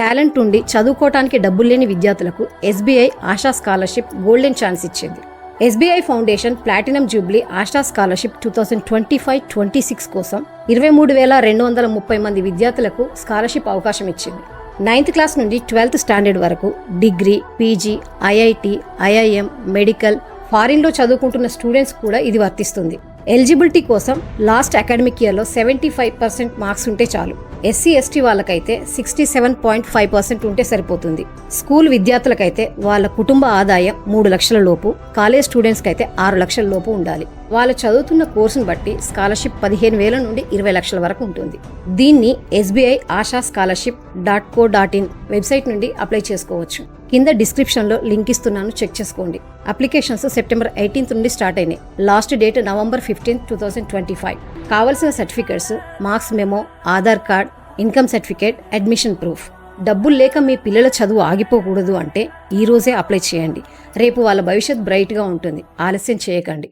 Talent ఉండి చదువుకోవటానికి డబ్బులు లేని విద్యార్థులకు SBI Asha scholarship golden chance ఇచ్చింది. SBI foundation platinum jubilee Asha scholarship 2025-26 కోసం 23,230 మంది విద్యార్థులకు స్కాలర్షిప్ అవకాశం ఇచ్చింది. 9th క్లాస్ నుండి 12th స్టాండర్డ్ వరకు degree, PG, IIT, IIM, medical, ఫారిన్లో చదువుకుంటున్న స్టూడెంట్స్ కూడా ఇది వర్తిస్తుంది. ఎలిజిబిలిటీ కోసం లాస్ట్ అకాడమిక్ ఇయర్లో 75% మార్క్స్ ఉంటే చాలు. ఎస్సీ ఎస్టీ వాళ్ళకైతే 67.5% ఉంటే సరిపోతుంది. స్కూల్ విద్యార్థులకైతే వాళ్ళ కుటుంబ ఆదాయం 3 లక్షల లోపు, కాలేజ్ స్టూడెంట్స్కి అయితే 6 లక్షల లోపు ఉండాలి. వాళ్ళు చదువుతున్న కోర్సును బట్టి స్కాలర్షిప్ 15,000 నుండి 20 లక్షల వరకు ఉంటుంది. దీన్ని SBI ASHA scholarship .co.in website నుండి అప్లై చేసుకోవచ్చు. కింద డిస్క్రిప్షన్లో లింక్ ఇస్తున్నాను, చెక్ చేసుకోండి. అప్లికేషన్స్ సెప్టెంబర్ 18 నుండి స్టార్ట్ అయినాయి. Last date November 15, 2025. కావలసిన certificates marks memo, Aadhaar card, income certificate, admission proof. డబ్బులు లేక మీ పిల్లల చదువు ఆగిపోకూడదు అంటే ఈ రోజే అప్లై చేయండి. రేపు వాళ్ళ భవిష్యత్ బ్రైట్గా ఉంటుంది. ఆలస్యం చేయకండి.